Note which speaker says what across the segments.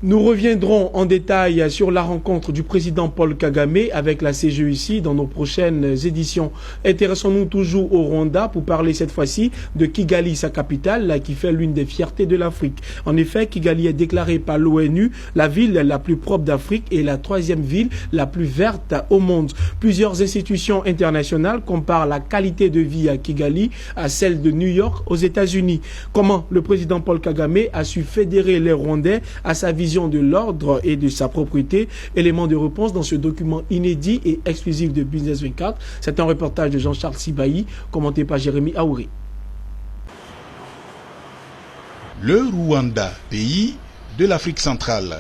Speaker 1: Nous reviendrons en détail sur la rencontre du président Paul Kagame avec la CGEC dans nos prochaines éditions. Intéressons-nous toujours au Rwanda pour parler cette fois-ci de Kigali, sa capitale, qui fait l'une des fiertés de l'Afrique. En effet, Kigali est déclarée par l'ONU la ville la plus propre d'Afrique et la troisième ville la plus verte au monde. Plusieurs institutions internationales comparent la qualité de vie à Kigali à celle de New York aux États-Unis. Comment le président Paul Kagame a su fédérer les Rwandais à sa vision de l'ordre et de sa propriété, élément de réponse dans ce document inédit et exclusif de Business 24. C'est un reportage de Jean-Charles Sibahi, commenté par Jérémy Aouri.
Speaker 2: Le Rwanda, pays de l'Afrique centrale.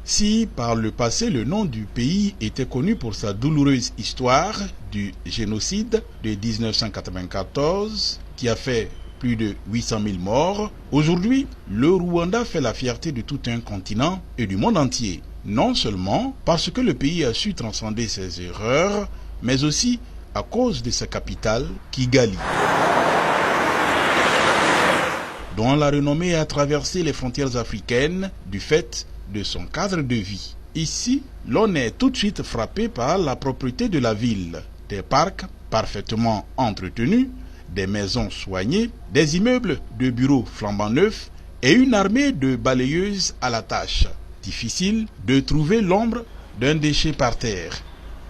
Speaker 2: Si par le passé le nom du pays était connu pour sa douloureuse histoire du génocide de 1994 qui a fait plus de 800 000 morts, aujourd'hui, le Rwanda fait la fierté de tout un continent et du monde entier. Non seulement parce que le pays a su transcender ses erreurs, mais aussi à cause de sa capitale, Kigali, dont la renommée a traversé les frontières africaines du fait de son cadre de vie. Ici, l'on est tout de suite frappé par la propreté de la ville, des parcs parfaitement entretenus, des maisons soignées, des immeubles de bureaux flambant neufs et une armée de balayeuses à la tâche. Difficile de trouver l'ombre d'un déchet par terre.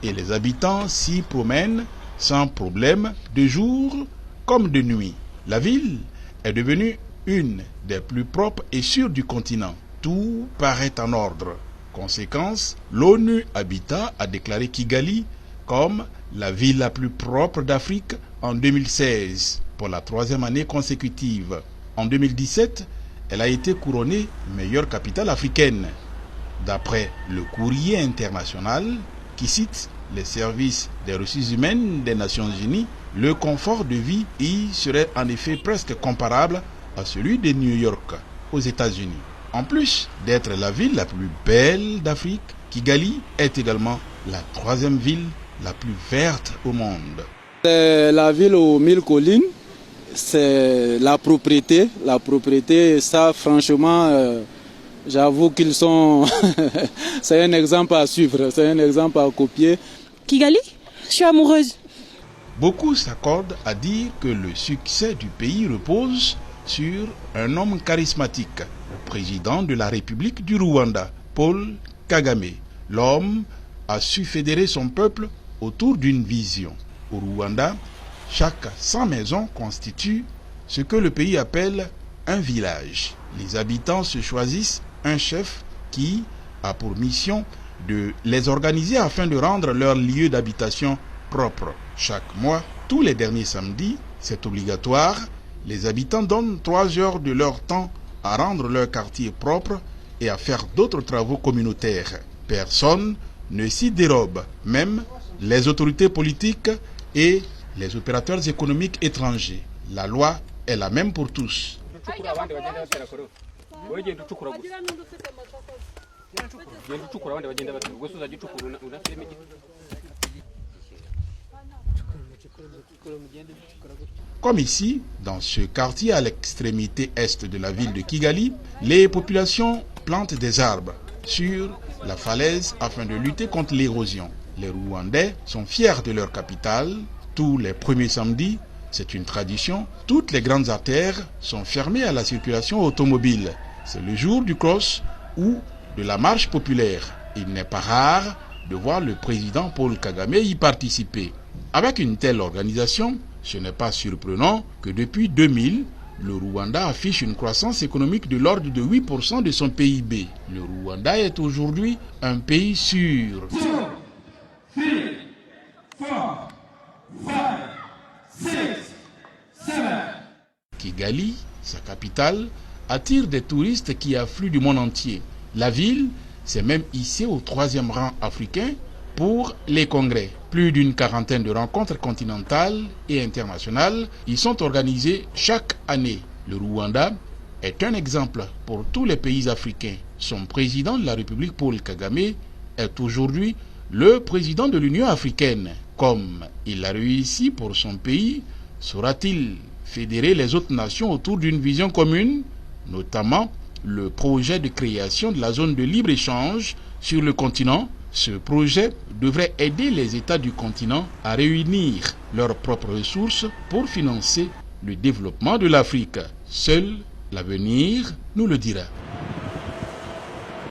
Speaker 2: Et les habitants s'y promènent sans problème de jour comme de nuit. La ville est devenue une des plus propres et sûres du continent. Tout paraît en ordre. Conséquence, l'ONU Habitat a déclaré Kigali comme la ville la plus propre d'Afrique en 2016, pour la troisième année consécutive. En 2017, elle a été couronnée meilleure capitale africaine. D'après le Courrier international, qui cite les services des ressources humaines des Nations Unies, le confort de vie y serait en effet presque comparable à celui de New York, aux États-Unis. En plus d'être la ville la plus belle d'Afrique, Kigali est également la troisième ville la plus verte au monde.
Speaker 3: La ville aux 1000 collines, c'est la propriété. La propriété, ça franchement, j'avoue qu'ils sont... c'est un exemple à suivre, c'est un exemple à copier.
Speaker 4: Kigali, je suis amoureuse.
Speaker 2: Beaucoup s'accordent à dire que le succès du pays repose sur un homme charismatique, le président de la République du Rwanda, Paul Kagame. L'homme a su fédérer son peuple autour d'une vision. Au Rwanda, chaque 100 maisons constitue ce que le pays appelle un village. Les habitants se choisissent un chef qui a pour mission de les organiser afin de rendre leur lieu d'habitation propre. Chaque mois, tous les derniers samedis, c'est obligatoire, les habitants donnent 3 heures de leur temps à rendre leur quartier propre et à faire d'autres travaux communautaires. Personne ne s'y dérobe, même les autorités politiques et les opérateurs économiques étrangers. La loi est la même pour tous. Comme ici, dans ce quartier à l'extrémité est de la ville de Kigali, les populations plantent des arbres sur la falaise afin de lutter contre l'érosion. Les Rwandais sont fiers de leur capitale. Tous les premiers samedis, c'est une tradition, toutes les grandes artères sont fermées à la circulation automobile. C'est le jour du cross ou de la marche populaire. Il n'est pas rare de voir le président Paul Kagame y participer. Avec une telle organisation, ce n'est pas surprenant que depuis 2000, le Rwanda affiche une croissance économique de l'ordre de 8% de son PIB. Le Rwanda est aujourd'hui un pays sûr. Kigali, sa capitale, attire des touristes qui affluent du monde entier. La ville s'est même hissée au 3e rang africain pour les congrès. Plus d'une quarantaine de rencontres continentales et internationales y sont organisées chaque année. Le Rwanda est un exemple pour tous les pays africains. Son président de la République, Paul Kagame, est aujourd'hui le président de l'Union africaine. Comme il a réussi pour son pays, saura-t-il fédérer les autres nations autour d'une vision commune? notamment le projet de création de la zone de libre-échange sur le continent. Ce projet devrait aider les États du continent à réunir leurs propres ressources pour financer le développement de l'Afrique. Seul l'avenir nous le dira.